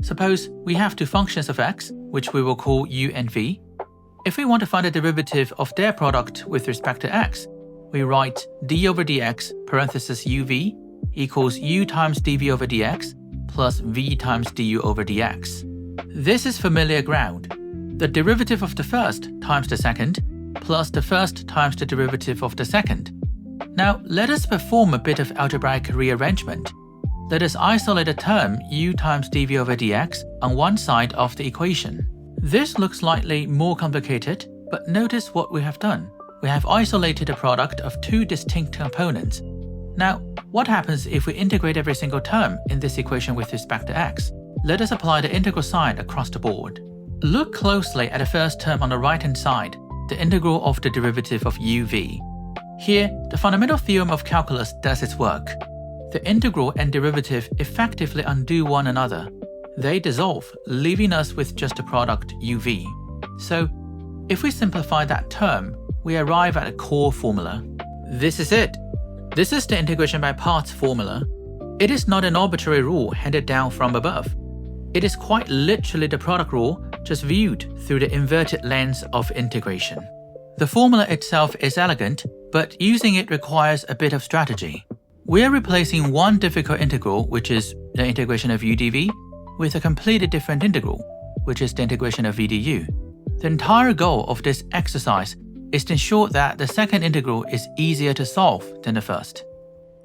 Suppose we have two functions of x, which we will call u and v. If we want to find the derivative of their product with respect to x, we write d over dx parenthesis uv equals u times dv over dx plus v times du over dx. This is familiar ground. The derivative of the first times the second plus the first times the derivative of the second. Now let us perform a bit of algebraic rearrangement. Let us isolate a term u times dv over dx on one side of the equation. This looks slightly more complicated, but notice what we have done. We have isolated a product of two distinct components. Now, what happens if we integrate every single term in this equation with respect to x? Let us apply the integral sign across the board. Look closely at the first term on the right-hand side, the integral of the derivative of uv. Here, the fundamental theorem of calculus does its work. The integral and derivative effectively undo one another. They dissolve, leaving us with just the product uv. So, if we simplify that term, we arrive at a core formula. This is it. This is the integration by parts formula. It is not an arbitrary rule handed down from above. It is quite literally the product rule, just viewed through the inverted lens of integration. The formula itself is elegant, but using it requires a bit of strategy. We are replacing one difficult integral, which is the integration of u dv, with a completely different integral, which is the integration of v du. The entire goal of this exercise is to ensure that the second integral is easier to solve than the first.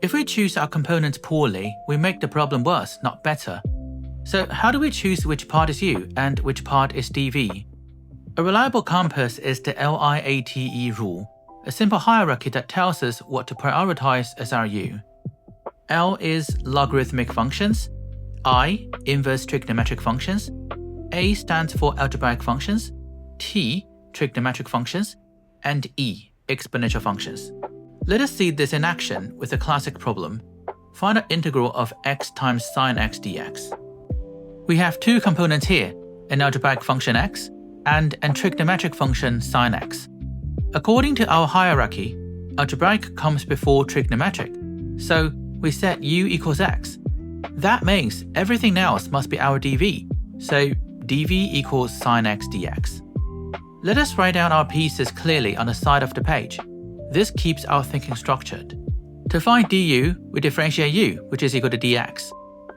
If we choose our components poorly, we make the problem worse, not better. So how do we choose which part is u and which part is dv? A reliable compass is the LIATE rule, a simple hierarchy that tells us what to prioritize as our u. L is logarithmic functions, I inverse trigonometric functions, A stands for algebraic functions, T trigonometric functions, and E exponential functions. Let us see this in action with a classic problem. Find the integral of x times sine x dx. We have two components here, an algebraic function x and a trigonometric function sine x. According to our hierarchy, algebraic comes before trigonometric, so we set u equals x. That means everything else must be our dv, so dv equals sine x dx. Let us write down our pieces clearly on the side of the page. This keeps our thinking structured. To find du, we differentiate u, which is equal to dx.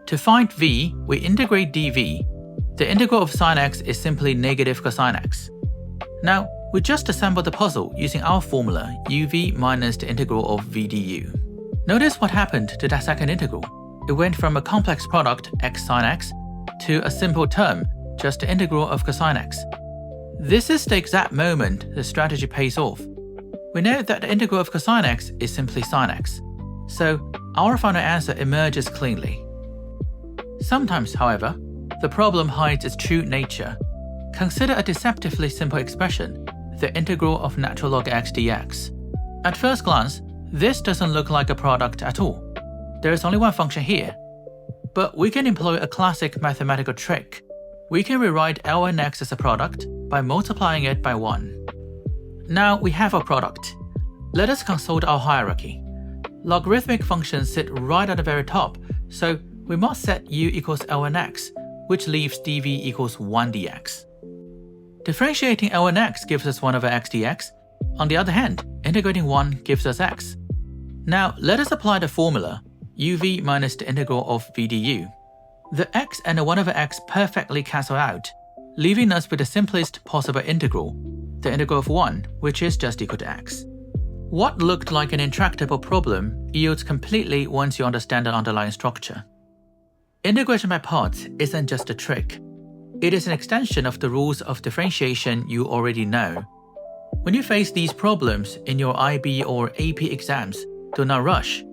To find v, we integrate dv. The integral of sine x is simply negative cosine x. Now, we just assemble the puzzle using our formula uv minus the integral of v du. Notice what happened to that second integral. It went from a complex product x sine x to a simple term, just the integral of cosine x. This is the exact moment the strategy pays off. We know that the integral of cosine x is simply sine x, so our final answer emerges cleanly. Sometimes, however, the problem hides its true nature. Consider a deceptively simple expression, the integral of natural log x dx. At first glance, this doesn't look like a product at all. There is only one function here. But we can employ a classic mathematical trick. We can rewrite ln x as a product by multiplying it by 1. Now we have a product. Let us consult our hierarchy. Logarithmic functions sit right at the very top, so we must set u equals ln x, which leaves dv equals 1 dx. Differentiating ln x gives us 1 over x dx. On the other hand, integrating 1 gives us x. Now let us apply the formula uv minus the integral of v du. The x and the 1 over x perfectly cancel out, leaving us with the simplest possible integral, the integral of 1, which is just equal to x. What looked like an intractable problem yields completely once you understand the underlying structure. Integration by parts isn't just a trick. It is an extension of the rules of differentiation you already know. When you face these problems in your IB or AP exams, do not rush.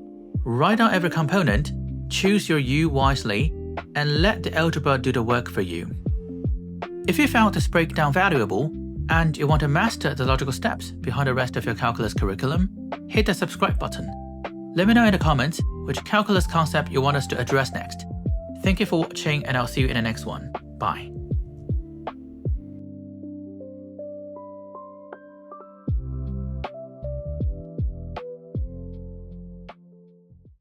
Write down every component, choose your u wisely, and let the algebra do the work for you. If you found this breakdown valuable, and you want to master the logical steps behind the rest of your calculus curriculum, hit the subscribe button. Let me know in the comments which calculus concept you want us to address next. Thank you for watching, and I'll see you in the next one. Bye.